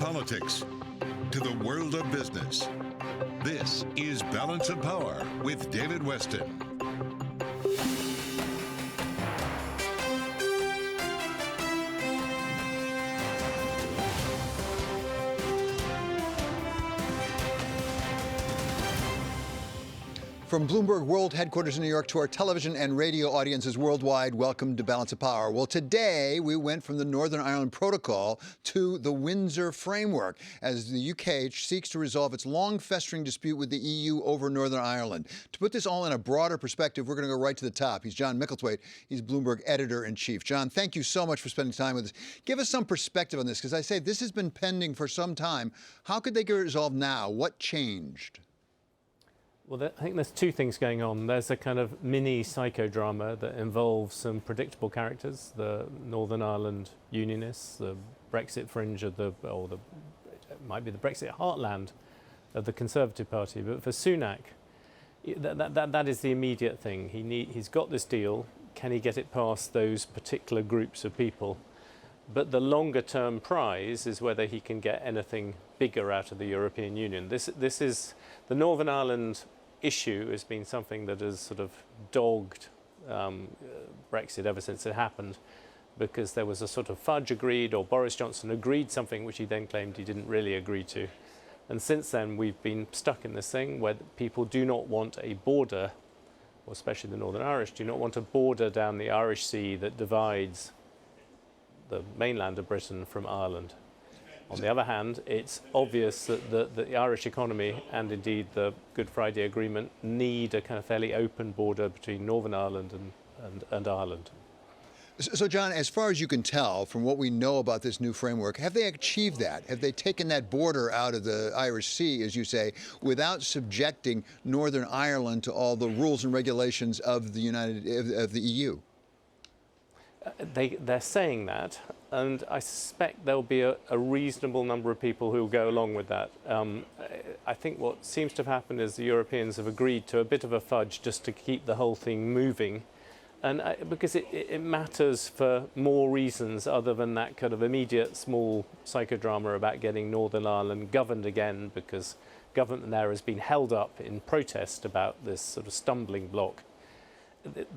politics to the world of business. This is Balance of Power with David Weston. From Bloomberg World Headquarters in New York to our television and radio audiences worldwide, welcome to Balance of Power. Well, today we went from the Northern Ireland Protocol to the Windsor Framework as the UK seeks to resolve its long-festering dispute with the EU over Northern Ireland. To put this all in a broader perspective, we're going to go right to the top. He's John Micklethwait. He's Bloomberg Editor-in-Chief. John, thank you so much for spending time with us. Give us some perspective on this, because I say this has been pending for some time. How could they get resolved now? What changed? Well, I think there's two things going on. There's a kind of mini psychodrama that involves some predictable characters, the Northern Ireland Unionists, the Brexit fringe of it might be the Brexit heartland of the Conservative Party. But for Sunak, that is the immediate thing. He's got this deal. Can he get it past those particular groups of people? But the longer term prize is whether he can get anything bigger out of the European Union. This is the Northern Ireland issue has been something that has sort of dogged Brexit ever since it happened, because there was a sort of fudge agreed, or Boris Johnson agreed something which he then claimed he didn't really agree to. And since then we've been stuck in this thing where people do not want a border, or especially the Northern Irish do not want a border down the Irish Sea that divides the mainland of Britain from Ireland. On the other hand, it's obvious that the Irish economy and indeed the Good Friday Agreement need a kind of fairly open border between Northern Ireland and Ireland. So, John, as far as you can tell from what we know about this new framework, have they achieved that? Have they taken that border out of the Irish Sea, as you say, without subjecting Northern Ireland to all the rules and regulations of the EU? They're saying that, and I suspect there'll be a reasonable number of people who will go along with that. I think what seems to have happened is the Europeans have agreed to a bit of a fudge just to keep the whole thing moving, and because it matters for more reasons other than that kind of immediate small psychodrama about getting Northern Ireland governed again, because government there has been held up in protest about this sort of stumbling block.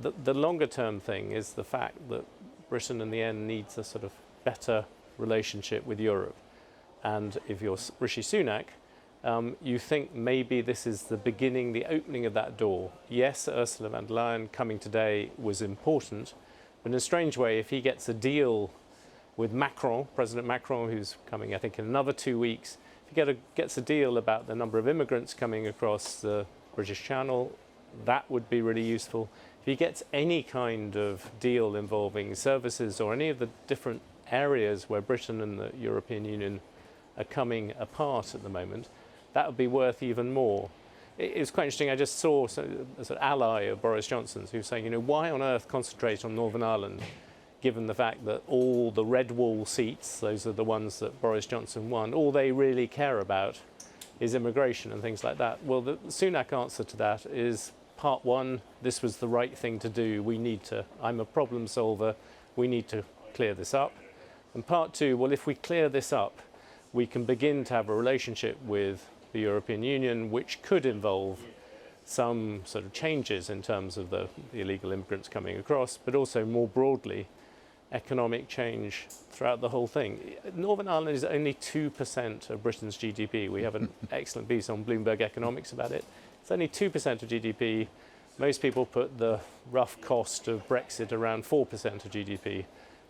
The longer term thing is the fact that Britain in the end needs a sort of better relationship with Europe. And if you're Rishi Sunak, you think maybe this is the beginning, the opening of that door. Yes, Ursula von der Leyen coming today was important, but in a strange way, if he gets a deal with Macron, President Macron, who's coming, I think, in another 2 weeks, if he gets a deal about the number of immigrants coming across the British Channel, that would be really useful. If he gets any kind of deal involving services or any of the different areas where Britain and the European Union are coming apart at the moment, that would be worth even more. It's quite interesting. I just saw a sort of ally of Boris Johnson's who's saying, why on earth concentrate on Northern Ireland, given the fact that all the red wall seats, those are the ones that Boris Johnson won, all they really care about is immigration and things like that. Well, the Sunak answer to that is, part one, this was the right thing to do. I'm a problem solver. We need to clear this up. And part two, well, if we clear this up, we can begin to have a relationship with the European Union, which could involve some sort of changes in terms of the illegal immigrants coming across, but also more broadly, economic change throughout the whole thing. Northern Ireland is only 2% of Britain's GDP. We have an excellent piece on Bloomberg Economics about it. It's only 2% of GDP. Most people put the rough cost of Brexit around 4% of GDP.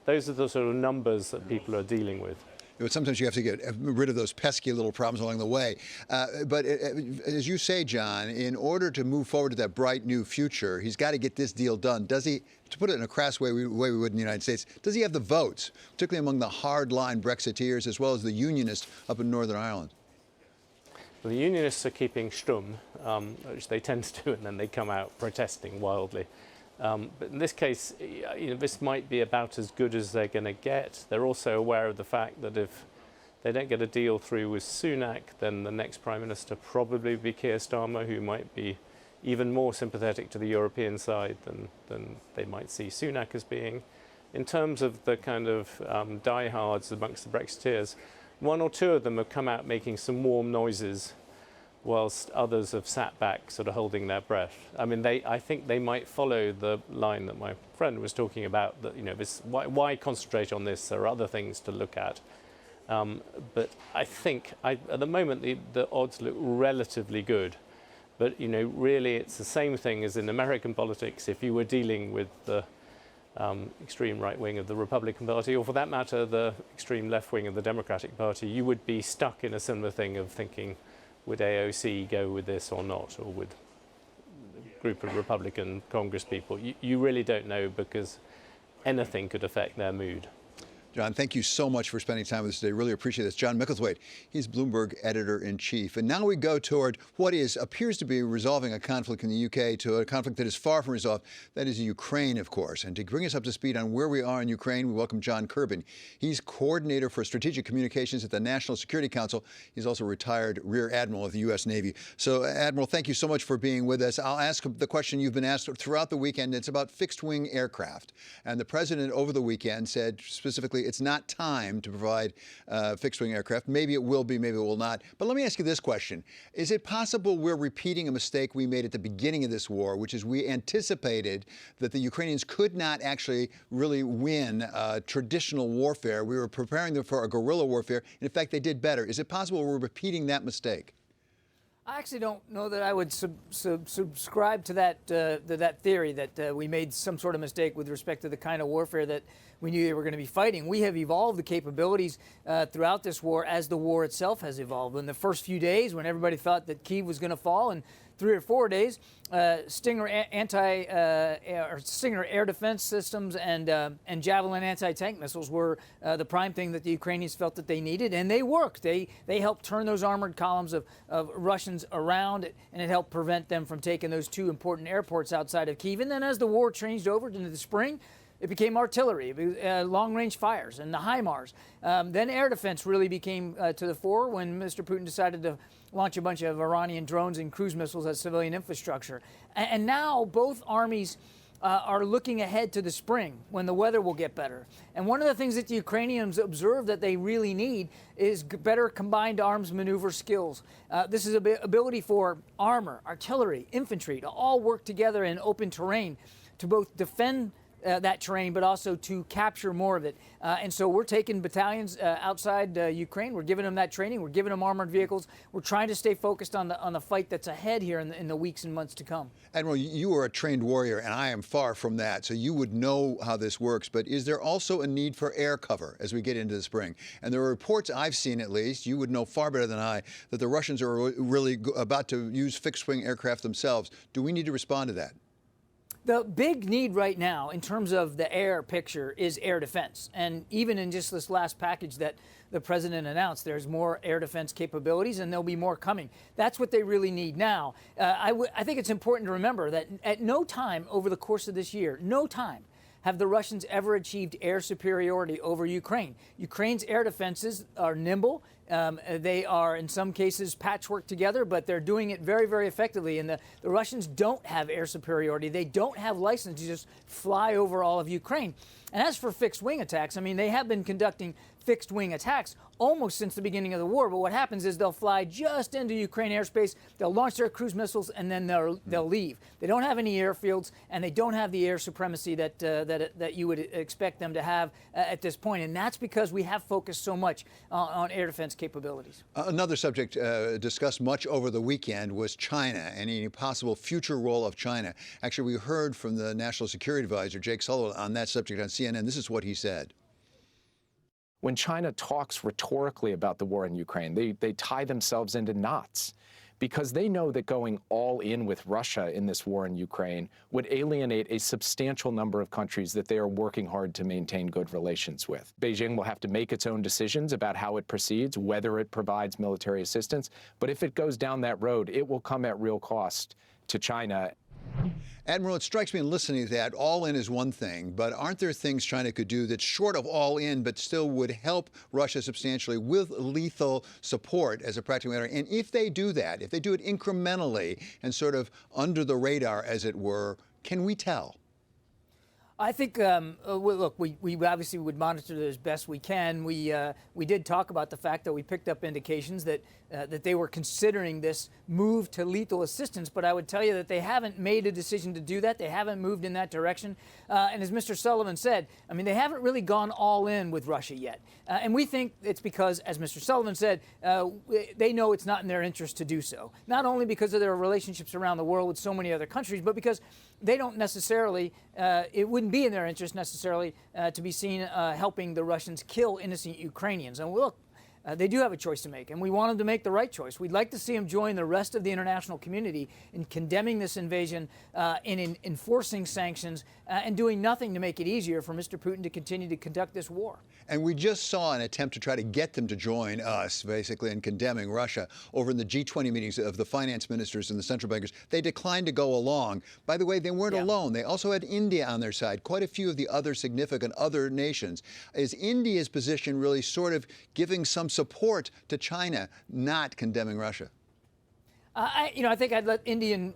Those are the sort of numbers that people are dealing with. But sometimes you have to get rid of those pesky little problems along the way. But as you say, John, in order to move forward to that bright new future, he's got to get this deal done. Does he, to put it in a crass way we would in the United States, does he have the votes, particularly among the hard-line Brexiteers as well as the Unionists up in Northern Ireland? Well, the Unionists are keeping stum, which they tend to do, and then they come out protesting wildly. But in this case, this might be about as good as they're going to get. They're also aware of the fact that if they don't get a deal through with Sunak, then the next Prime Minister probably be Keir Starmer, who might be even more sympathetic to the European side than they might see Sunak as being. In terms of the kind of diehards amongst the Brexiteers, one or two of them have come out making some warm noises, whilst others have sat back, sort of holding their breath. I mean, I think they might follow the line that my friend was talking about, that, you know, why concentrate on this? There are other things to look at. But I think, at the moment, the odds look relatively good. But, you know, really it's the same thing as in American politics. If you were dealing with the extreme right wing of the Republican Party, or for that matter, the extreme left wing of the Democratic Party, you would be stuck in a similar thing of thinking, would AOC go with this or not, or with a group of Republican Congress people? You really don't know, because anything could affect their mood. John, thank you so much for spending time with us today. Really appreciate this. John Micklethwait, he's Bloomberg editor-in-chief. And now we go toward what appears to be resolving a conflict in the UK to a conflict that is far from resolved. That is Ukraine, of course. And to bring us up to speed on where we are in Ukraine, we welcome John Kirby. He's coordinator for strategic communications at the National Security Council. He's also a retired Rear Admiral of the U.S. Navy. So, Admiral, thank you so much for being with us. I'll ask the question you've been asked throughout the weekend. It's about fixed-wing aircraft. And the president over the weekend said specifically, it's not time to provide fixed-wing aircraft. Maybe it will be, maybe it will not. But let me ask you this question. Is it possible we're repeating a mistake we made at the beginning of this war, which is we anticipated that the Ukrainians could not actually really win traditional warfare? We were preparing them for a guerrilla warfare. And in fact, they did better. Is it possible we're repeating that mistake? I actually don't know that I would subscribe to that theory that we made some sort of mistake with respect to the kind of warfare that we knew they were going to be fighting. We have evolved the capabilities throughout this war as the war itself has evolved. In the first few days, when everybody thought that Kyiv was going to fall, and 3 or 4 days, Stinger air defense systems and Javelin anti-tank missiles were the prime thing that the Ukrainians felt that they needed, and they worked. They helped turn those armored columns of Russians around, and it helped prevent them from taking those 2 important airports outside of Kyiv. And then as the war changed over into the spring, it became artillery, long-range fires, and the HIMARS. Then air defense really became to the fore when Mr. Putin decided to launch a bunch of Iranian drones and cruise missiles at civilian infrastructure. And now both armies are looking ahead to the spring when the weather will get better. And one of the things that the Ukrainians observe that they really need is better combined arms maneuver skills. This is ability for armor, artillery, infantry to all work together in open terrain to both defend that terrain, but also to capture more of it. And so we're taking battalions outside Ukraine. We're giving them that training. We're giving them armored vehicles. We're trying to stay focused on the fight that's ahead here in the weeks and months to come. Admiral, you are a trained warrior, and I am far from that, so you would know how this works. But is there also a need for air cover as we get into the spring? And there are reports I've seen, at least, you would know far better than I, that the Russians are really about to use fixed-wing aircraft themselves. Do we need to respond to that? The big need right now in terms of the air picture is air defense. And even in just this last package that the president announced, there's more air defense capabilities, and there'll be more coming. That's what they really need now. I think it's important to remember that at no time over the course of this year, no time have the Russians ever achieved air superiority over Ukraine. Ukraine's air defenses are nimble. They are, in some cases, patchwork together, but they're doing it very, very effectively. And the Russians don't have air superiority. They don't have license to just fly over all of Ukraine. And as for fixed-wing attacks, I mean, they have been conducting fixed-wing attacks almost since the beginning of the war. But what happens is they'll fly just into Ukraine airspace, they'll launch their cruise missiles, and then they'll leave. They don't have any airfields, and they don't have the air supremacy that you would expect them to have at this point. And that's because we have focused so much on air defense capabilities. Another subject discussed much over the weekend was China and any possible future role of China. Actually, we heard from the National Security Advisor, Jake Sullivan, on that subject on CNN. This is what he said. When China talks rhetorically about the war in Ukraine, they tie themselves into knots because they know that going all in with Russia in this war in Ukraine would alienate a substantial number of countries that they are working hard to maintain good relations with. Beijing will have to make its own decisions about how it proceeds, whether it provides military assistance. But if it goes down that road, it will come at real cost to China. Admiral, it strikes me in listening to that, all in is one thing, but aren't there things China could do that's short of all in, but still would help Russia substantially with lethal support as a practical matter? And if they do that, if they do it incrementally and sort of under the radar, as it were, can we tell? I think, look, we obviously would monitor it as best we can. We did talk about the fact that we picked up indications that they were considering this move to lethal assistance, but I would tell you that they haven't made a decision to do that. They haven't moved in that direction. And as Mr. Sullivan said, I mean, they haven't really gone all in with Russia yet. And we think it's because, as Mr. Sullivan said, they know it's not in their interest to do so. Not only because of their relationships around the world with so many other countries, but because they don't necessarily, it wouldn't be in their interest necessarily to be seen helping the Russians kill innocent Ukrainians. And look, they do have a choice to make, and we want them to make the right choice. We'd like to see them join the rest of the international community in condemning this invasion, in enforcing sanctions, and doing nothing to make it easier for Mr. Putin to continue to conduct this war. And we just saw an attempt to try to get them to join us, basically, in condemning Russia over in the G20 meetings of the finance ministers and the central bankers. They declined to go along. By the way, they weren't alone. They also had India on their side, quite a few of the other significant other nations. Is India's position really sort of giving some support to China, not condemning Russia? I think I'd let Indian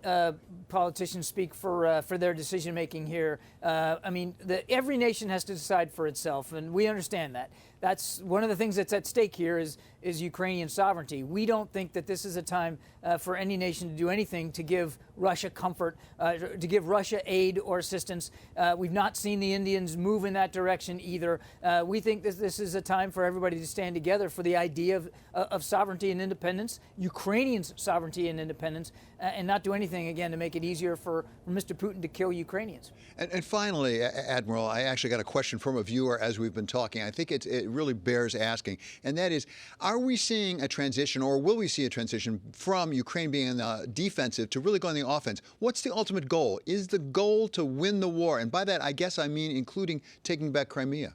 politicians speak for their decision making here. I mean, every nation has to decide for itself, and we understand that. That's one of the things that's at stake here is Ukrainian sovereignty. We don't think that this is a time for any nation to do anything to give Russia comfort, to give Russia aid or assistance. We've not seen the Indians move in that direction either. We think that this is a time for everybody to stand together for the idea of sovereignty and independence, Ukrainians' sovereignty and independence, and not do anything, again, to make it easier for Mr. Putin to kill Ukrainians. And finally, Admiral, I actually got a question from a viewer as we've been talking. I think it really bears asking, and that is, are we seeing a transition, or will we see a transition from Ukraine being in the defensive to really going the offense? What's the ultimate goal? Is the goal to win the war? And by that, I guess I mean including taking back Crimea.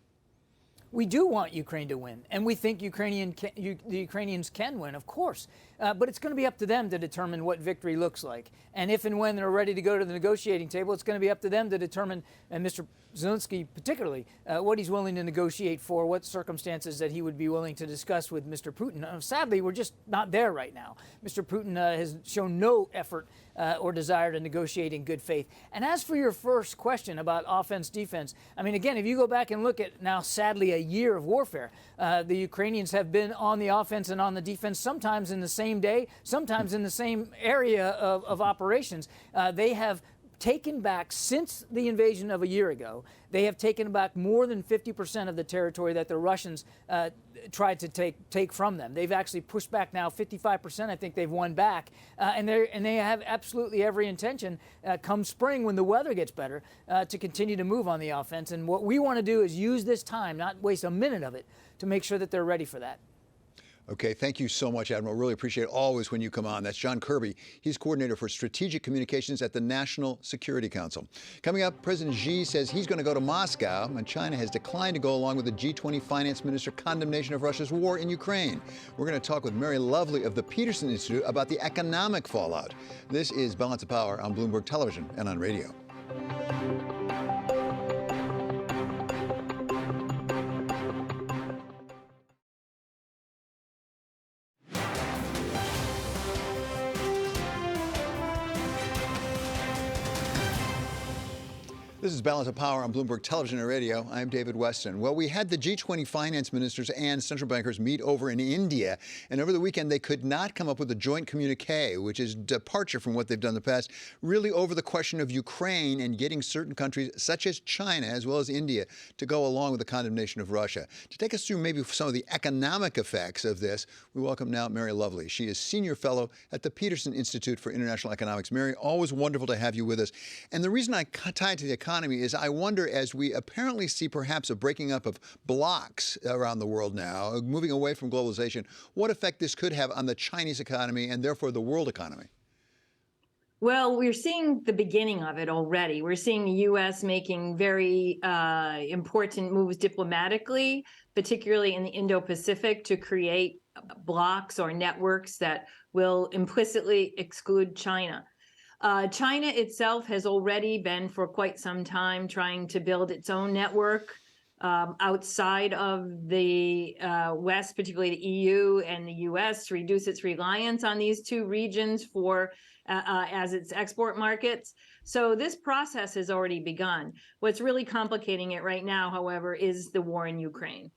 We do want Ukraine to win, and we think the Ukrainians can win, of course. But it's going to be up to them to determine what victory looks like. And if and when they're ready to go to the negotiating table, it's going to be up to them to determine, and Mr. Zelensky particularly, what he's willing to negotiate for, what circumstances that he would be willing to discuss with Mr. Putin. Sadly, we're just not there right now. Mr. Putin has shown no effort or desire to negotiate in good faith. And as for your first question about offense-defense, I mean, again, if you go back and look at now, sadly, a year of warfare, the Ukrainians have been on the offense and on the defense, sometimes in the same day, sometimes in the same area of operations. They have taken back, since the invasion of a year ago, they have taken back more than 50% of the territory that the Russians tried to take from them. They've actually pushed back now 55%. I think they've won back, and they have absolutely every intention, come spring when the weather gets better, to continue to move on the offense. And what we want to do is use this time, not waste a minute of it, to make sure that they're ready for that. Okay, thank you so much, Admiral. Really appreciate it always when you come on. That's John Kirby. He's coordinator for strategic communications at the National Security Council. Coming up, President Xi says he's going to go to Moscow, and China has declined to go along with the G20 finance minister condemnation of Russia's war in Ukraine. We're going to talk with Mary Lovely of the Peterson Institute about the economic fallout. This is Balance of Power on Bloomberg Television and on radio. This is Balance of Power on Bloomberg Television and Radio. I'm David Weston. Well, we had the G20 finance ministers and central bankers meet over in India, and over the weekend they could not come up with a joint communique, which is departure from what they've done in the past, really over the question of Ukraine and getting certain countries, such as China as well as India, to go along with the condemnation of Russia. To take us through maybe some of the economic effects of this, we welcome now Mary Lovely. She is Senior Fellow at the Peterson Institute for International Economics. Mary, always wonderful to have you with us. And the reason I tie it to the economy is I wonder, as we apparently see perhaps a breaking up of blocks around the world now, moving away from globalization, what effect this could have on the Chinese economy and therefore the world economy. Well, we're seeing the beginning of it already. We're seeing the U.S. making very important moves diplomatically, particularly in the Indo-Pacific, to create blocks or networks that will implicitly exclude China. China itself has already been for quite some time trying to build its own network outside of the West, particularly the EU and the US, to reduce its reliance on these two regions for as its export markets. So this process has already begun. What's really complicating it right now, however, is the war in Ukraine.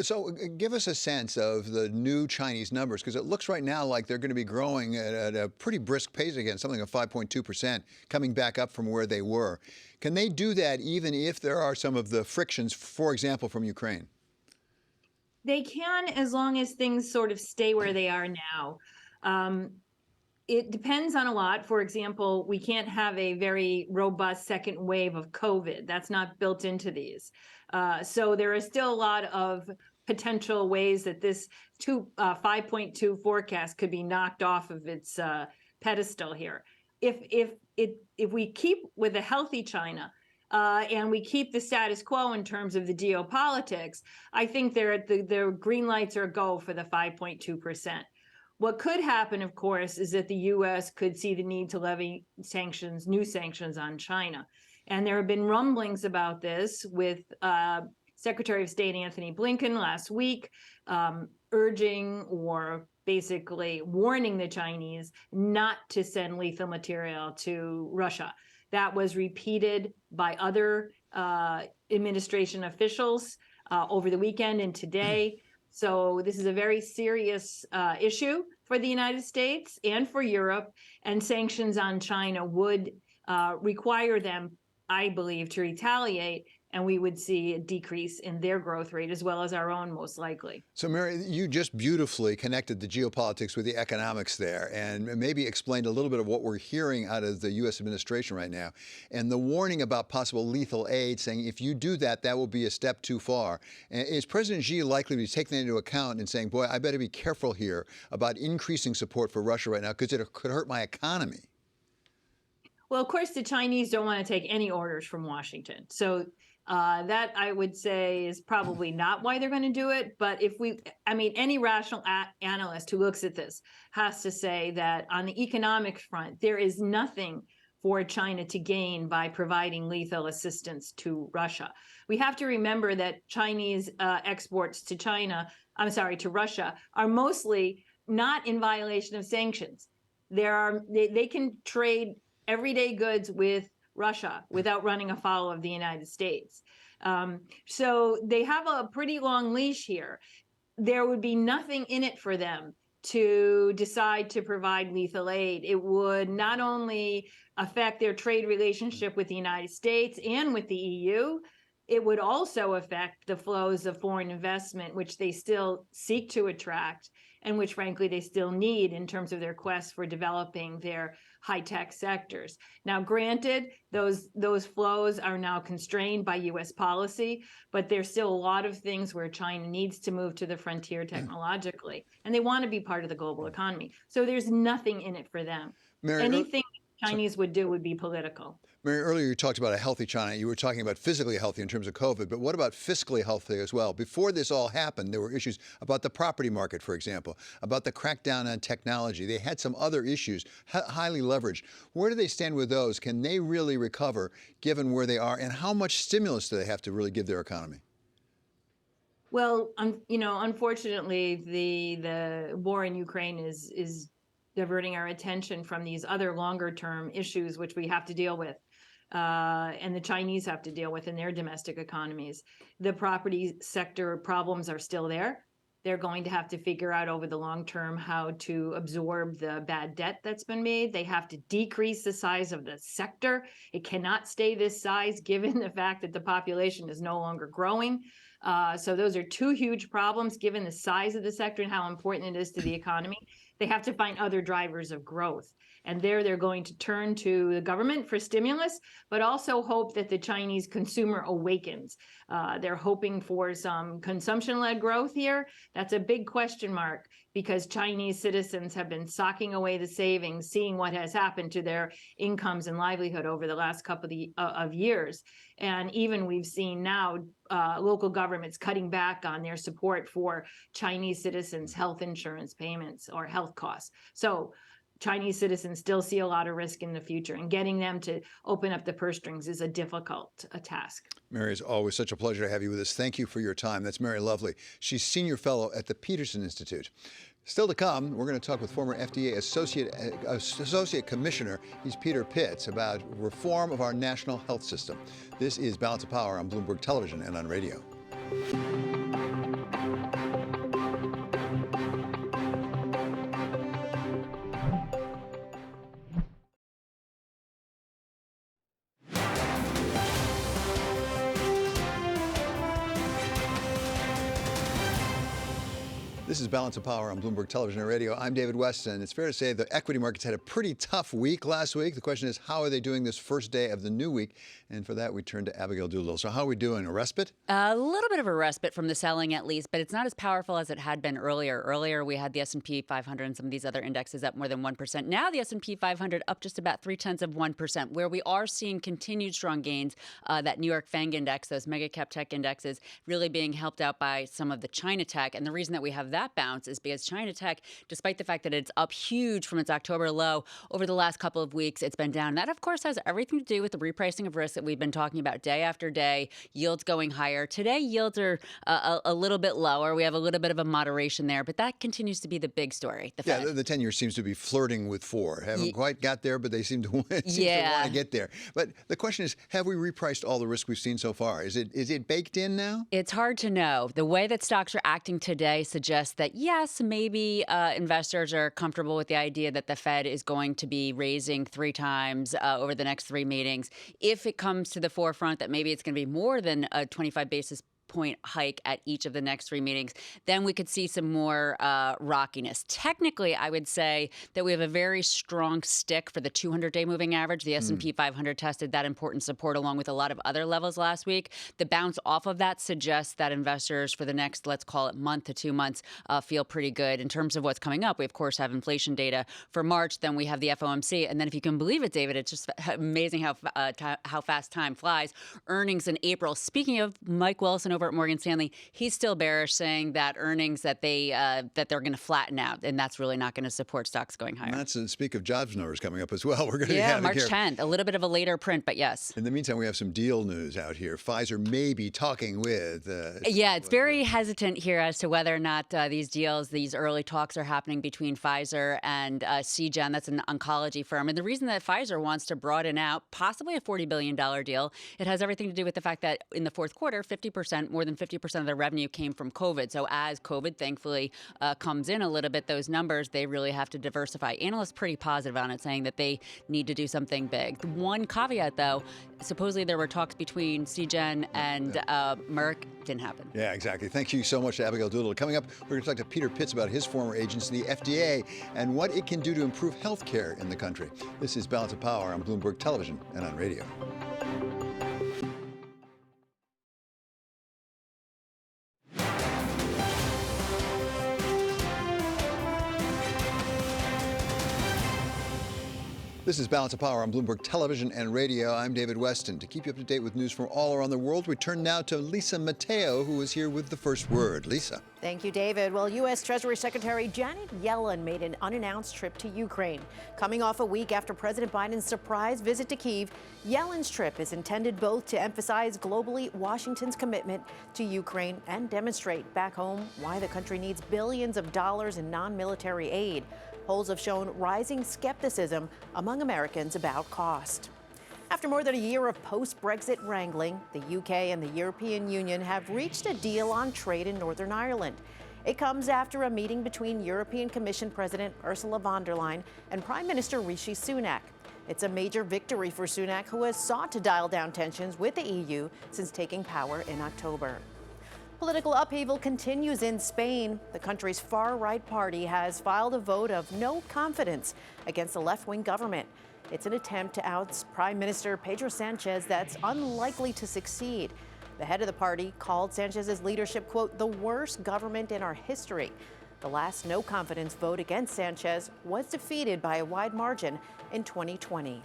So give us a sense of the new Chinese numbers, because it looks right now like they're going to be growing at a pretty brisk pace again, something like 5.2%, coming back up from where they were. Can they do that even if there are some of the frictions, for example, from Ukraine? They can, as long as things sort of stay where they are now. It depends on a lot. For example, we can't have a very robust second wave of COVID. That's not built into these. So there is still a lot of potential ways that this 5.2 forecast could be knocked off of its pedestal here. If we keep with a healthy China, and we keep the status quo in terms of the geopolitics, I think the green lights are a go for the 5.2%. What could happen, of course, is that the U.S. could see the need to levy sanctions, new sanctions on China. And there have been rumblings about this with Secretary of State Anthony Blinken last week, urging or basically warning the Chinese not to send lethal material to Russia. That was repeated by other administration officials over the weekend and today. So this is a very serious issue for the United States and for Europe, and sanctions on China would require them, I believe, to retaliate, and we would see a decrease in their growth rate as well as our own, most likely. So, Mary, you just beautifully connected the geopolitics with the economics there, and maybe explained a little bit of what we're hearing out of the U.S. administration right now, and the warning about possible lethal aid, saying if you do that, that will be a step too far. And is President Xi likely to be taking that into account and saying, boy, I better be careful here about increasing support for Russia right now because it could hurt my economy? Well, of course, the Chinese don't want to take any orders from Washington. So that, I would say, is probably not why they're going to do it. But any rational analyst who looks at this has to say that on the economic front, there is nothing for China to gain by providing lethal assistance to Russia. We have to remember that Chinese exports to Russia are mostly not in violation of sanctions. They can trade everyday goods with Russia without running afoul of the United States. So they have a pretty long leash here. There would be nothing in it for them to decide to provide lethal aid. It would not only affect their trade relationship with the United States and with the EU, it would also affect the flows of foreign investment, which they still seek to attract and which, frankly, they still need in terms of their quest for developing their high-tech sectors. Now, granted, those flows are now constrained by U.S. policy, but there's still a lot of things where China needs to move to the frontier technologically, and they want to be part of the global economy. So there's nothing in it for them. Mary, anything Chinese would do would be political. Mary, earlier you talked about a healthy China. You were talking about physically healthy in terms of COVID, but what about fiscally healthy as well? Before this all happened, there were issues about the property market, for example, about the crackdown on technology. They had some other issues, highly leveraged. Where do they stand with those? Can they really recover given where they are? And how much stimulus do they have to really give their economy? Well, unfortunately, the war in Ukraine is diverting our attention from these other longer-term issues which we have to deal with. And the Chinese have to deal with in their domestic economies. The property sector problems are still there. They're going to have to figure out over the long term how to absorb the bad debt that's been made. They have to decrease the size of the sector. It cannot stay this size given the fact that the population is no longer growing. So those are two huge problems given the size of the sector and how important it is to the economy. They have to find other drivers of growth. And they're going to turn to the government for stimulus, but also hope that the Chinese consumer awakens. They're hoping for some consumption-led growth here. That's a big question mark because Chinese citizens have been socking away the savings, seeing what has happened to their incomes and livelihood over the last couple of years. And even we've seen now local governments cutting back on their support for Chinese citizens' health insurance payments or health costs. So Chinese citizens still see a lot of risk in the future, and getting them to open up the purse strings is a difficult task. Mary, it's always such a pleasure to have you with us. Thank you for your time. That's Mary Lovely. She's Senior Fellow at the Peterson Institute. Still to come, we're going to talk with former FDA Associate Commissioner, he's Peter Pitts, about reform of our national health system. This is Balance of Power on Bloomberg Television and on radio. This is Balance of Power on Bloomberg Television and Radio. I'm David Weston. It's fair to say the equity markets had a pretty tough week last week. The question is, how are they doing this first day of the new week? And for that, we turn to Abigail Doolittle. So how are we doing? A respite? A little bit of a respite from the selling, at least, but it's not as powerful as it had been earlier. Earlier, we had the S&P 500 and some of these other indexes up more than 1%. Now the S&P 500 up just about 0.3%. Where we are seeing continued strong gains, that New York FANG index, those mega cap tech indexes, really being helped out by some of the China tech. And the reason that we have that bounce is because China tech, despite the fact that it's up huge from its October low, over the last couple of weeks, it's been down. And that, of course, has everything to do with the repricing of risk that we've been talking about day after day, yields going higher. Today, yields are a little bit lower. We have a little bit of a moderation there, but that continues to be the big story. The Fed. The 10-year seems to be flirting with 4. Haven't quite got there, but they seem to want to get there. But the question is, have we repriced all the risk we've seen so far? Is it baked in now? It's hard to know. The way that stocks are acting today suggests that, yes, maybe investors are comfortable with the idea that the Fed is going to be raising 3 times over the next 3 meetings. If it comes to the forefront that maybe it's going to be more than a 25 basis point hike at each of the next 3 meetings, then we could see some more rockiness. Technically, I would say that we have a very strong stick for the 200-day moving average. The S&P 500 tested that important support along with a lot of other levels last week. The bounce off of that suggests that investors for the next, let's call it month to 2 months, feel pretty good. In terms of what's coming up, we, of course, have inflation data for March. Then we have the FOMC. And then if you can believe it, David, it's just amazing how fast time flies. Earnings in April. Speaking of Mike Wilson over at Morgan Stanley, he's still bearish, saying that earnings that they're going to flatten out, and that's really not going to support stocks going higher. And that's speak of jobs numbers coming up as well. We're going to get March 10th, a little bit of a later print, but yes. In the meantime, we have some deal news out here. Pfizer may be talking with. It's very hesitant here as to whether or not these early talks are happening between Pfizer and Seagen. That's an oncology firm, and the reason that Pfizer wants to broaden out possibly a $40 billion deal, it has everything to do with the fact that in the fourth quarter, more than 50% of their revenue came from COVID. So as COVID, thankfully, comes in a little bit, those numbers, they really have to diversify. Analysts pretty positive on it, saying that they need to do something big. The one caveat, though, supposedly there were talks between Seagen and Merck. Didn't happen. Yeah, exactly. Thank you so much to Abigail Doolittle. Coming up, we're going to talk to Peter Pitts about his former agency, the FDA, and what it can do to improve health care in the country. This is Balance of Power on Bloomberg Television and on radio. This is Balance of Power on Bloomberg Television and Radio. I'm David Weston. To keep you up to date with news from all around the world, we turn now to Lisa Mateo, who is here with the first word. Lisa. Thank you, David. Well, U.S. Treasury Secretary Janet Yellen made an unannounced trip to Ukraine. Coming off a week after President Biden's surprise visit to Kyiv, Yellen's trip is intended both to emphasize globally Washington's commitment to Ukraine and demonstrate back home why the country needs billions of dollars in non-military aid. Polls have shown rising skepticism among Americans about cost. After more than a year of post-Brexit wrangling, the UK and the European Union have reached a deal on trade in Northern Ireland. It comes after a meeting between European Commission President Ursula von der Leyen and Prime Minister Rishi Sunak. It's a major victory for Sunak, who has sought to dial down tensions with the EU since taking power in October. Political upheaval continues in Spain. The country's far-right party has filed a vote of no confidence against the left-wing government. It's an attempt to oust Prime Minister Pedro Sanchez that's unlikely to succeed. The head of the party called Sanchez's leadership, quote, the worst government in our history. The last no-confidence vote against Sanchez was defeated by a wide margin in 2020.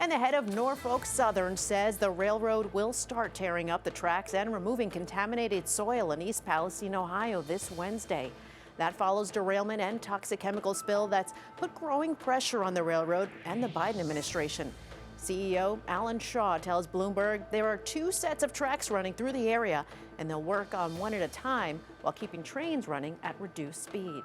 And the head of Norfolk Southern says the railroad will start tearing up the tracks and removing contaminated soil in East Palestine, Ohio this Wednesday. That follows derailment and toxic chemical spill that's put growing pressure on the railroad and the Biden administration. CEO Alan Shaw tells Bloomberg there are 2 sets of tracks running through the area, and they'll work on one at a time while keeping trains running at reduced speed.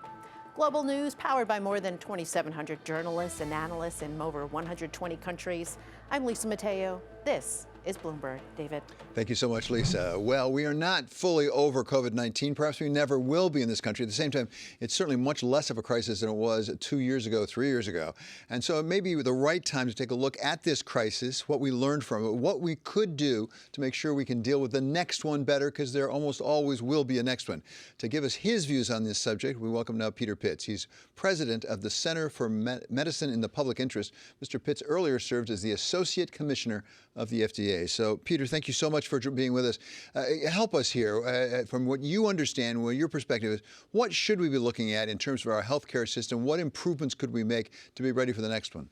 Global news powered by more than 2,700 journalists and analysts in over 120 countries. I'm Lisa Mateo. This is Bloomberg. David. Thank you so much, Lisa. Well, we are not fully over COVID-19. Perhaps we never will be in this country. At the same time, it's certainly much less of a crisis than it was 2 years ago, 3 years ago. And so it may be the right time to take a look at this crisis, what we learned from it, what we could do to make sure we can deal with the next one better, because there almost always will be a next one. To give us his views on this subject, we welcome now Peter Pitts. He's president of the Center for Medicine in the Public Interest. Mr. Pitts earlier served as the Associate Commissioner of the FDA. So, Peter, thank you so much for being with us. Help us here, from what you understand, what your perspective is, what should we be looking at in terms of our healthcare system? What improvements could we make to be ready for the next one?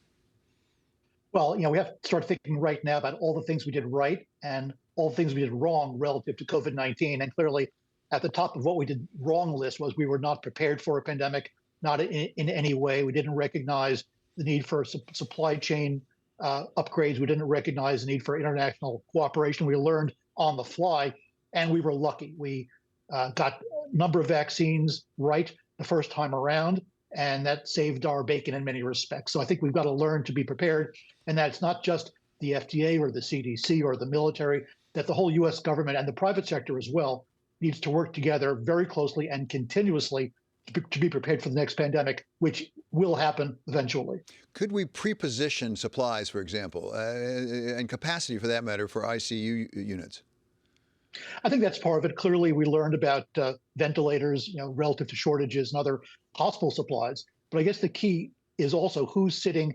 Well, we have to start thinking right now about all the things we did right and all the things we did wrong relative to COVID-19. And clearly, at the top of what we did wrong list was we were not prepared for a pandemic, not in any way. We didn't recognize the need for supply chain upgrades. We didn't recognize the need for international cooperation. We learned on the fly, and we were lucky. We got a number of vaccines right the first time around, and that saved our bacon in many respects. So I think we've got to learn to be prepared, and that's not just the FDA or the CDC or the military, that the whole U.S. government and the private sector as well needs to work together very closely and continuously to be prepared for the next pandemic, which will happen eventually. Could we pre-position supplies, for example, and capacity for that matter, for ICU units? I think that's part of it. Clearly, we learned about ventilators, relative to shortages and other hospital supplies. But I guess the key is also who's sitting,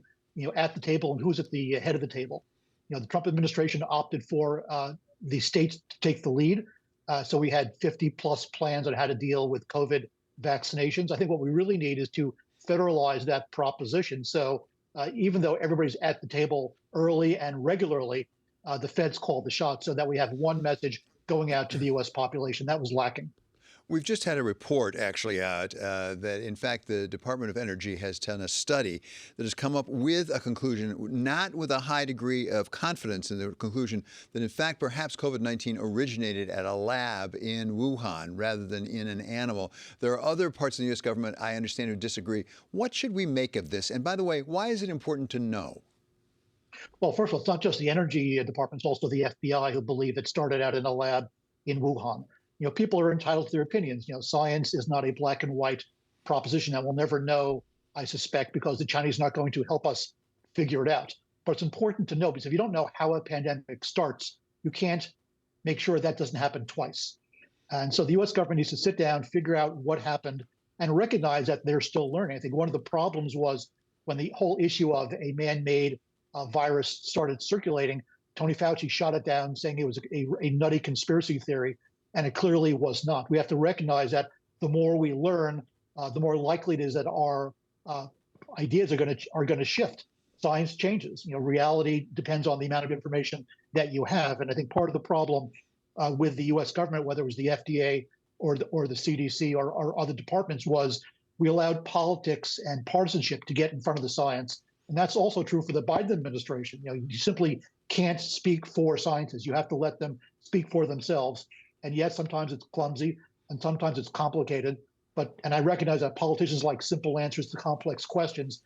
at the table and who's at the head of the table. The Trump administration opted for the states to take the lead. So we had 50 plus plans on how to deal with COVID vaccinations. I think what we really need is to federalize that proposition. So even though everybody's at the table early and regularly, the feds call the shots so that we have one message going out to the U.S. population. That was lacking. We've just had a report actually out that, in fact, the Department of Energy has done a study that has come up with a conclusion, not with a high degree of confidence in the conclusion, that, in fact, perhaps COVID-19 originated at a lab in Wuhan rather than in an animal. There are other parts of the U.S. government, I understand, who disagree. What should we make of this? And by the way, why is it important to know? Well, first of all, it's not just the Energy Department, it's also the FBI who believe it started out in a lab in Wuhan. People are entitled to their opinions. Science is not a black and white proposition that we'll never know, I suspect, because the Chinese are not going to help us figure it out. But it's important to know, because if you don't know how a pandemic starts, you can't make sure that doesn't happen twice. And so the U.S. government needs to sit down, figure out what happened, and recognize that they're still learning. I think one of the problems was when the whole issue of a man-made virus started circulating, Tony Fauci shot it down, saying it was a nutty conspiracy theory. And it clearly was not. We have to recognize that the more we learn, the more likely it is that our ideas are going to shift. Science changes. Reality depends on the amount of information that you have. And I think part of the problem with the U.S. government, whether it was the FDA or the CDC or other departments, was we allowed politics and partisanship to get in front of the science. And that's also true for the Biden administration. You simply can't speak for scientists. You have to let them speak for themselves. And yes, sometimes it's clumsy and sometimes it's complicated. And I recognize that politicians like simple answers to complex questions,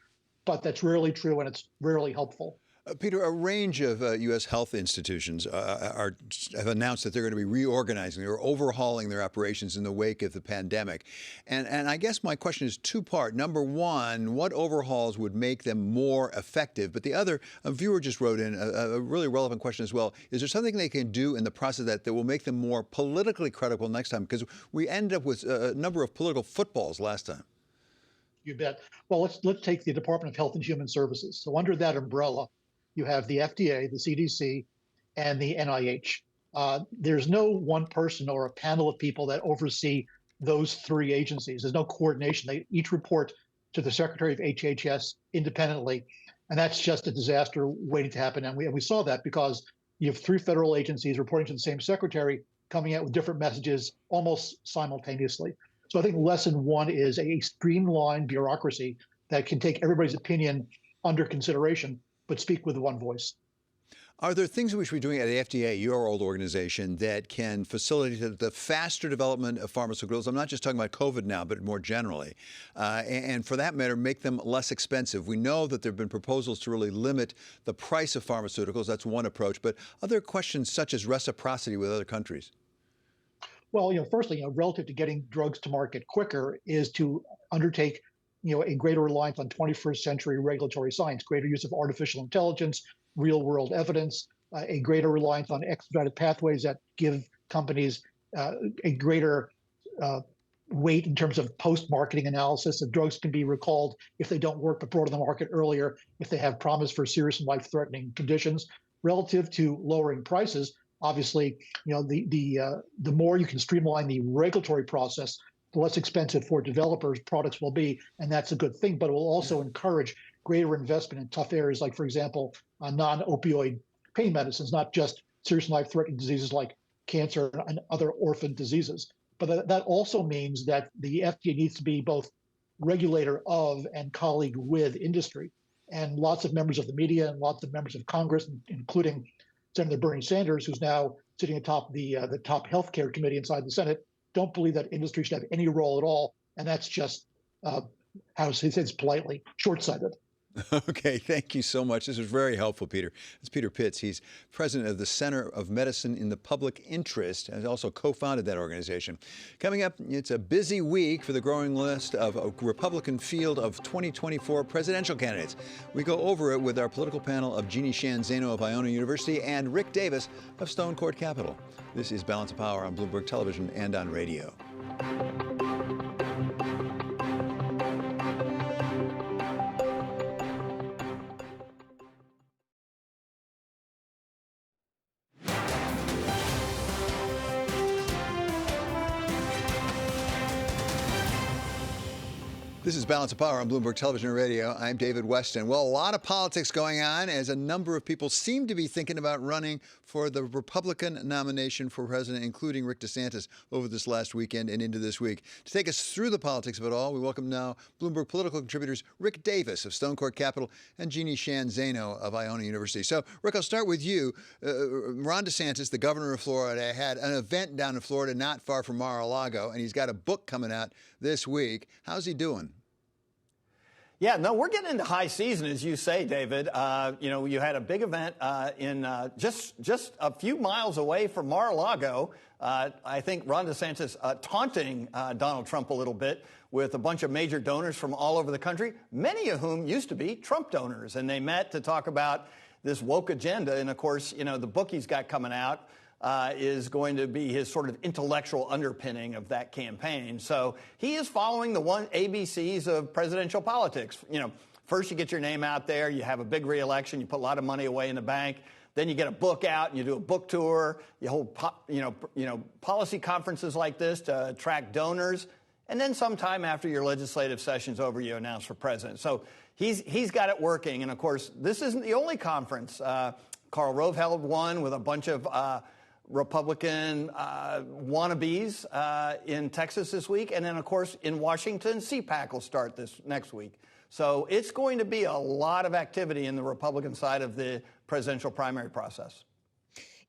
but that's rarely true and it's rarely helpful. Peter, a range of U.S. health institutions have announced that they're going to be reorganizing or overhauling their operations in the wake of the pandemic. And I guess my question is two-part. Number one, what overhauls would make them more effective? But the other, a viewer just wrote in a really relevant question as well. Is there something they can do in the process that will make them more politically credible next time? Because we ended up with a number of political footballs last time. You bet. Well, let's take the Department of Health and Human Services. So under that umbrella, you have the FDA, the CDC, and the NIH. There's no one person or a panel of people that oversee those three agencies. There's no coordination. They each report to the Secretary of HHS independently, and that's just a disaster waiting to happen. And we saw that because you have three federal agencies reporting to the same secretary, coming out with different messages almost simultaneously. So I think lesson one is a streamlined bureaucracy that can take everybody's opinion under consideration, but speak with one voice. Are there things we should be doing at the FDA, your old organization, that can facilitate the faster development of pharmaceuticals? I'm not just talking about COVID now, but more generally. And for that matter, make them less expensive. We know that there have been proposals to really limit the price of pharmaceuticals. That's one approach. But other questions such as reciprocity with other countries. Well, firstly, relative to getting drugs to market quicker is to undertake, a greater reliance on 21st century regulatory science, greater use of artificial intelligence, real world evidence, a greater reliance on expedited pathways that give companies a greater weight in terms of post-marketing analysis. If drugs can be recalled if they don't work, but brought to the market earlier if they have promise for serious and life-threatening conditions. Relative to lowering prices, obviously, the more you can streamline the regulatory process, the less expensive for developers products will be, and that's a good thing. But it will also encourage greater investment in tough areas, like, for example, non-opioid pain medicines, not just serious and life-threatening diseases like cancer and other orphan diseases. But that also means that the FDA needs to be both regulator of and colleague with industry. And lots of members of the media and lots of members of Congress, including Senator Bernie Sanders, who's now sitting atop the top healthcare committee inside the Senate, don't believe that industry should have any role at all. And that's just, how he says politely, short-sighted. Okay, thank you so much. This was very helpful, Peter. It's Peter Pitts. He's president of the Center of Medicine in the Public Interest and also co-founded that organization. Coming up, it's a busy week for the growing list of a Republican field of 2024 presidential candidates. We go over it with our political panel of Jeannie Sheehan Zaino of Iona University and Rick Davis of Stone Court Capital. This is Balance of Power on Bloomberg Television and on radio. This is Balance of Power on Bloomberg Television and Radio. I'm David Weston. Well, a lot of politics going on as a number of people seem to be thinking about running for the Republican nomination for president, including Rick DeSantis, over this last weekend and into this week. To take us through the politics of it all, we welcome now Bloomberg political contributors Rick Davis of Stone Court Capital and Jeannie Sheehan Zaino of Iona University. So, Rick, I'll start with you. Ron DeSantis, the governor of Florida, had an event down in Florida not far from Mar-a-Lago, and he's got a book coming out this week. How's he doing? Yeah, no, we're getting into high season, as you say, David. You had a big event in just a few miles away from Mar-a-Lago. I think Ron DeSantis taunting Donald Trump a little bit with a bunch of major donors from all over the country, many of whom used to be Trump donors. And they met to talk about this woke agenda. And, of course, the book he's got coming out is going to be his sort of intellectual underpinning of that campaign. So he is following the one ABCs of presidential politics. First you get your name out there, you have a big re-election, you put a lot of money away in the bank, then you get a book out and you do a book tour, you hold policy conferences like this to attract donors, and then sometime after your legislative session's over, you announce for president. So he's got it working, and of course this isn't the only conference. Karl Rove held one with a bunch of Republican wannabes in Texas this week. And then, of course, in Washington, CPAC will start this next week. So it's going to be a lot of activity in the Republican side of the presidential primary process.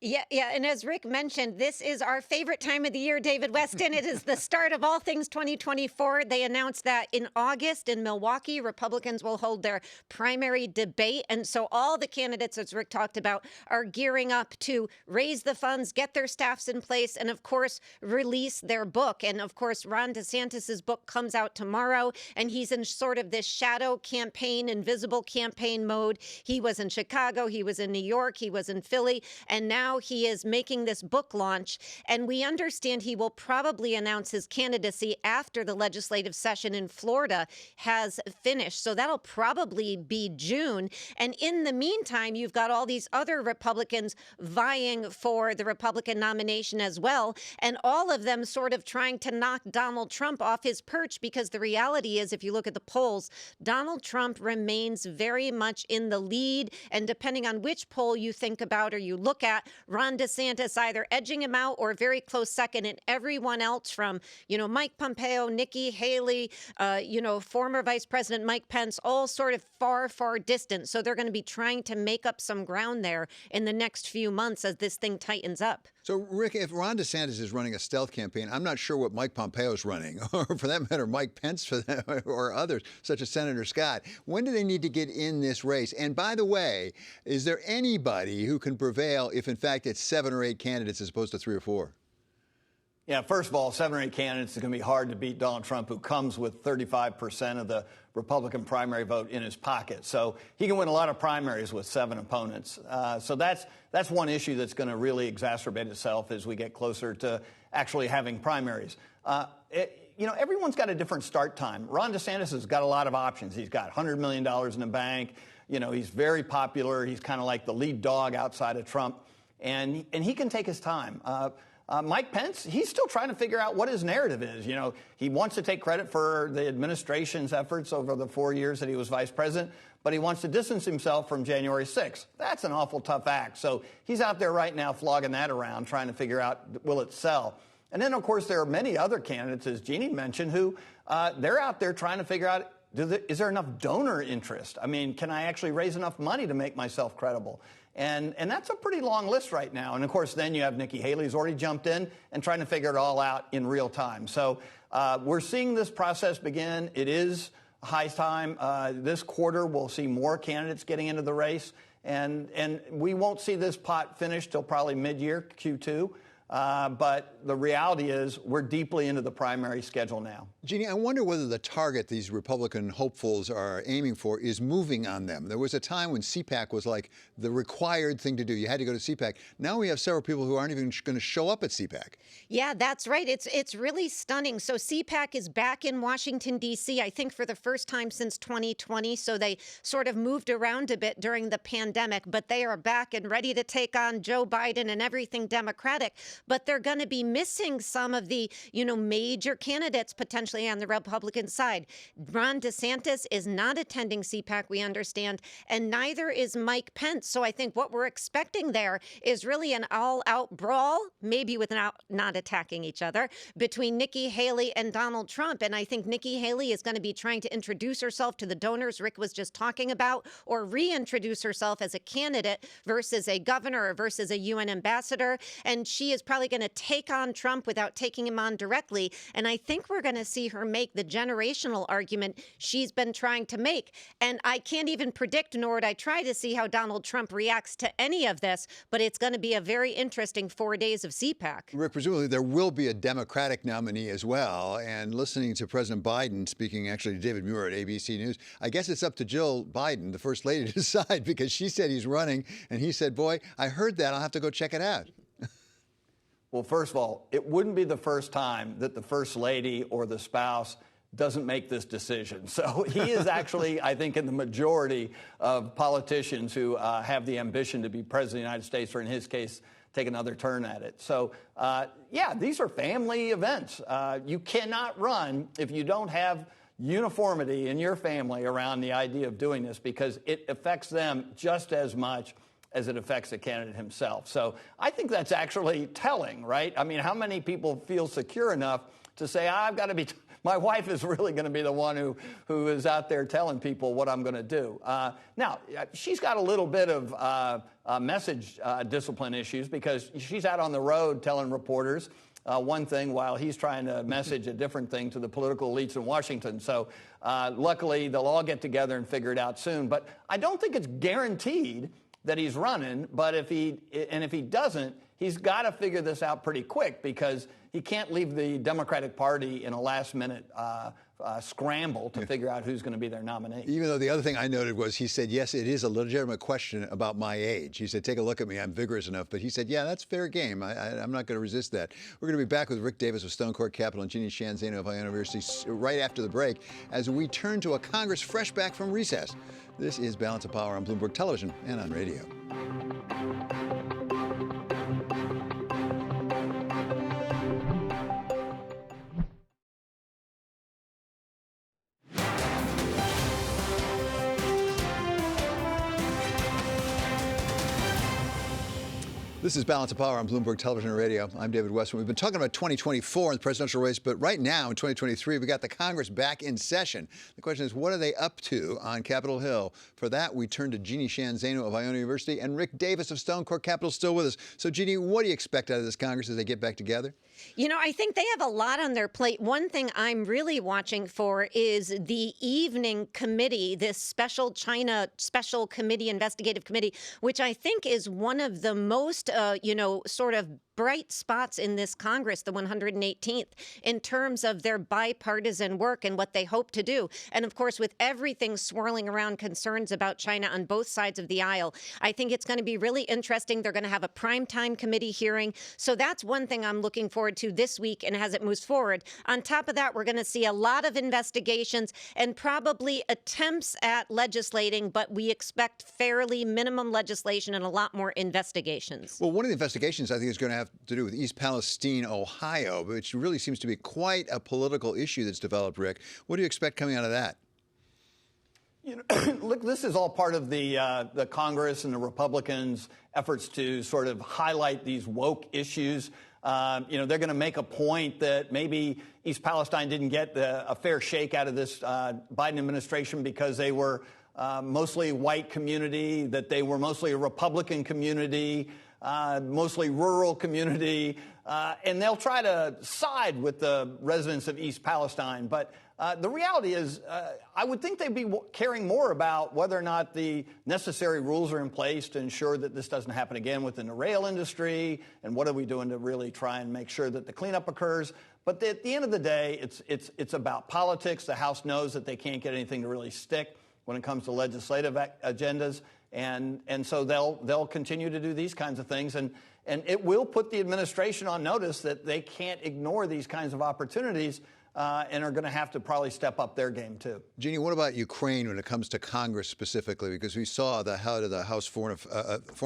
Yeah. And as Rick mentioned, this is our favorite time of the year, David Weston. It is the start of all things 2024. They announced that in August in Milwaukee, Republicans will hold their primary debate. And so all the candidates, as Rick talked about, are gearing up to raise the funds, get their staffs in place, and, of course, release their book. And, of course, Ron DeSantis's book comes out tomorrow, and he's in sort of this shadow campaign, invisible campaign mode. He was in Chicago. He was in New York. He was in Philly. And now he is making this book launch, and we understand he will probably announce his candidacy after the legislative session in Florida has finished. So that'll probably be June. And in the meantime, you've got all these other Republicans vying for the Republican nomination as well, and all of them sort of trying to knock Donald Trump off his perch, because the reality is, if you look at the polls, Donald Trump remains very much in the lead, and depending on which poll you think about or you look at, Ron DeSantis either edging him out or very close second, and everyone else from, Mike Pompeo, Nikki Haley, former Vice President Mike Pence, all sort of far, far distant. So they're going to be trying to make up some ground there in the next few months as this thing tightens up. So, Rick, if Ron DeSantis is running a stealth campaign, I'm not sure what Mike Pompeo is running, or for that matter, Mike Pence or others, such as Senator Scott. When do they need to get in this race? And by the way, is there anybody who can prevail if, in fact, it's 7 or 8 candidates as opposed to 3 or 4? Yeah, first of all, 7 or 8 candidates is going to be hard to beat Donald Trump, who comes with 35% of the Republican primary vote in his pocket. So he can win a lot of primaries with 7 opponents. So that's one issue that's going to really exacerbate itself as we get closer to actually having primaries. Everyone's got a different start time. Ron DeSantis has got a lot of options. He's got $100 million in the bank. He's very popular. He's kind of like the lead dog outside of Trump. And he can take his time. Mike Pence, he's still trying to figure out what his narrative is. He wants to take credit for the administration's efforts over the 4 years that he was vice president, but he wants to distance himself from January 6th. That's an awful tough act. So he's out there right now flogging that around, trying to figure out, will it sell? And then, of course, there are many other candidates, as Jeannie mentioned, who they're out there trying to figure out, is there enough donor interest? I mean, can I actually raise enough money to make myself credible? And that's a pretty long list right now. And, of course, then you have Nikki Haley, who's already jumped in and trying to figure it all out in real time. So we're seeing this process begin. It is high time. This quarter, we'll see more candidates getting into the race. And we won't see this pot finished till probably mid-year, Q2. But the reality is we're deeply into the primary schedule now. Jeannie, I wonder whether the target these Republican hopefuls are aiming for is moving on them. There was a time when CPAC was like the required thing to do. You had to go to CPAC. Now we have several people who aren't even going to show up at CPAC. Yeah, that's right. It's really stunning. So CPAC is back in Washington, D.C., I think for the first time since 2020. So they sort of moved around a bit during the pandemic, but they are back and ready to take on Joe Biden and everything Democratic. But they're going to be missing some of the, major candidates potentially on the Republican side. Ron DeSantis is not attending CPAC, we understand, and neither is Mike Pence. So I think what we're expecting there is really an all-out brawl, maybe without not attacking each other, between Nikki Haley and Donald Trump. And I think Nikki Haley is going to be trying to introduce herself to the donors Rick was just talking about, or reintroduce herself as a candidate versus a governor or versus a UN ambassador. And she is probably going to take on Trump without taking him on directly. And I think we're going to see her make the generational argument she's been trying to make. And I can't even predict, nor would I try to see how Donald Trump reacts to any of this, but it's going to be a very interesting 4 days of CPAC. Rick, presumably there will be a Democratic nominee as well. And listening to President Biden speaking actually to David Muir at ABC News, I guess it's up to Jill Biden, the first lady, to decide, because she said he's running and he said, boy, I heard that. I'll have to go check it out. Well, first of all, it wouldn't be the first time that the first lady or the spouse doesn't make this decision. So he is actually, I think, in the majority of politicians who have the ambition to be president of the United States, or in his case, take another turn at it. So, yeah, these are family events. You cannot run if you don't have uniformity in your family around the idea of doing this, because it affects them just as much as it affects the candidate himself. So I think that's actually telling, right? I mean, how many people feel secure enough to say, I've got to be, my wife is really going to be the one who is out there telling people what I'm going to do. Now, she's got a little bit of message discipline issues, because she's out on the road telling reporters one thing while he's trying to message a different thing to the political elites in Washington. So luckily, they'll all get together and figure it out soon. But I don't think it's guaranteed that he's running, but if he doesn't, he's got to figure this out pretty quick, because he can't leave the Democratic Party in a last-minute scramble to figure out who's going to be their nominee. Even though the other thing I noted was he said, yes, it is a legitimate question about my age. He said, take a look at me. I'm vigorous enough. But he said, yeah, that's fair game. I'm not going to resist that. We're going to be back with Rick Davis of Stone Court Capital and Jeannie Shanzano of Ohio University right after the break as we turn to a Congress fresh back from recess. This is Balance of Power on Bloomberg Television and on radio. This is Balance of Power on Bloomberg Television and Radio. I'm David Westman. We've been talking about 2024 and the presidential race, but right now in 2023, we got the Congress back in session. The question is, what are they up to on Capitol Hill? For that, we turn to Jeannie Shan Zaino of Iona University and Rick Davis of Stone Court Capital still with us. So, Jeannie, what do you expect out of this Congress as they get back together? You know, I think they have a lot on their plate. One thing I'm really watching for is the evening committee, this special China special committee, investigative committee, which I think is one of the most, sort of bright spots in this Congress, the 118th, in terms of their bipartisan work and what they hope to do. And of course, with everything swirling around concerns about China on both sides of the aisle, I think it's going to be really interesting. They're going to have a primetime committee hearing. So that's one thing I'm looking forward to this week and as it moves forward. On top of that, we're going to see a lot of investigations and probably attempts at legislating, but we expect fairly minimum legislation and a lot more investigations. Well, one of the investigations I think is going to have to do with East Palestine, Ohio, which really seems to be quite a political issue that's developed, Rick. What do you expect coming out of that? You know, look, this is all part of the Congress and the Republicans' efforts to sort of highlight these woke issues. They're going to make a point that maybe East Palestine didn't get a fair shake out of this Biden administration because they were mostly white community, that they were mostly a Republican community, mostly rural community, and they'll try to side with the residents of East Palestine. But the reality is, I would think they'd be caring more about whether or not the necessary rules are in place to ensure that this doesn't happen again within the rail industry, and what are we doing to really try and make sure that the cleanup occurs. But at the end of the day, it's about politics. The House knows that they can't get anything to really stick when it comes to legislative agendas. And so they'll continue to do these kinds of things. And it will put the administration on notice that they can't ignore these kinds of opportunities and are going to have to probably step up their game, too. Jeannie, what about Ukraine when it comes to Congress specifically? Because we saw the head of the House Foreign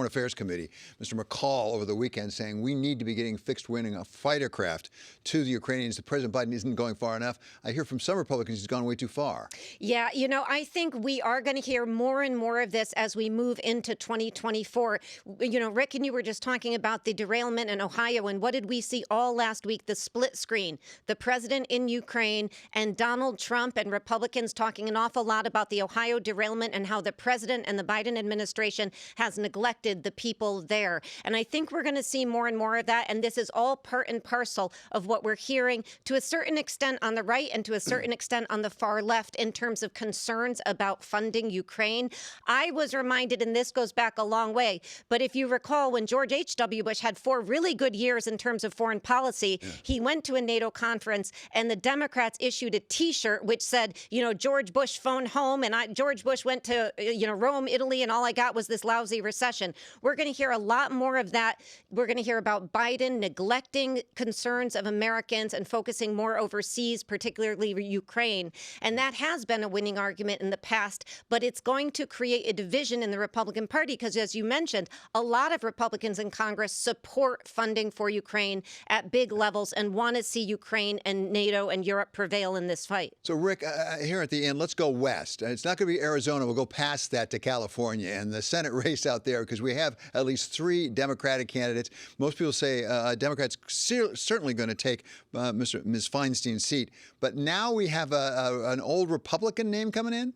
Affairs Committee, Mr. McCall, over the weekend saying we need to be getting fixed-wing fighter craft to the Ukrainians. The President Biden isn't going far enough. I hear from some Republicans he's gone way too far. Yeah, I think we are going to hear more and more of this as we move into 2024. Rick and you were just talking about the derailment in Ohio, and what did we see all last week? The split screen. The president in Ukraine and Donald Trump and Republicans talking an awful lot about the Ohio derailment and how the president and the Biden administration has neglected the people there. And I think we're going to see more and more of that. And this is all part and parcel of what we're hearing to a certain extent on the right and to a certain extent on the far left in terms of concerns about funding Ukraine. I was reminded, and this goes back a long way, but if you recall when George H.W. Bush had 4 really good years in terms of foreign policy, he went to a NATO conference and the Democrats issued a T-shirt which said, George Bush phoned home and George Bush went to, Rome, Italy, and all I got was this lousy recession. We're going to hear a lot more of that. We're going to hear about Biden neglecting concerns of Americans and focusing more overseas, particularly Ukraine. And that has been a winning argument in the past, but it's going to create a division in the Republican Party because, as you mentioned, a lot of Republicans in Congress support funding for Ukraine at big levels and want to see Ukraine and NATO and Europe prevail in this fight. So, Rick, here at the end, let's go west. It's not going to be Arizona. We'll go past that to California and the Senate race out there because we have at least 3 Democratic candidates. Most people say Democrats certainly going to take Ms. Feinstein's seat. But now we have an old Republican name coming in?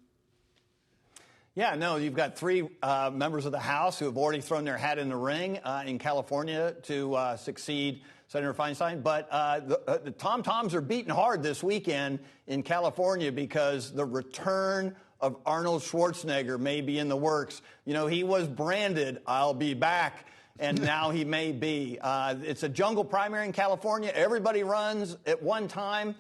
Yeah, no, you've got 3 members of the House who have already thrown their hat in the ring in California to succeed Senator Feinstein. But the tom-toms are beating hard this weekend in California because the return of Arnold Schwarzenegger may be in the works. He was branded, "I'll be back," and now he may be. It's a jungle primary in California. Everybody runs at one time.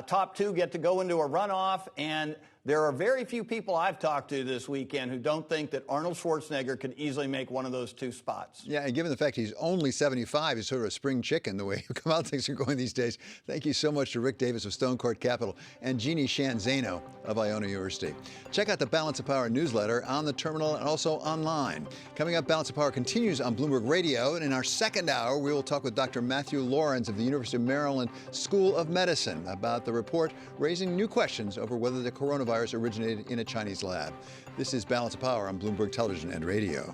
Top 2 get to go into a runoff, and there are very few people I've talked to this weekend who don't think that Arnold Schwarzenegger could easily make one of those 2 spots. Yeah, and given the fact he's only 75, he's sort of a spring chicken the way come out things are going these days. Thank you so much to Rick Davis of Stone Court Capital and Jeannie Shan Zaino of Iona University. Check out the Balance of Power newsletter on the terminal and also online. Coming up, Balance of Power continues on Bloomberg Radio, and in our second hour, we will talk with Dr. Matthew Lawrence of the University of Maryland School of Medicine about the report raising new questions over whether the coronavirus originated in a Chinese lab. This is Balance of Power on Bloomberg Television and Radio.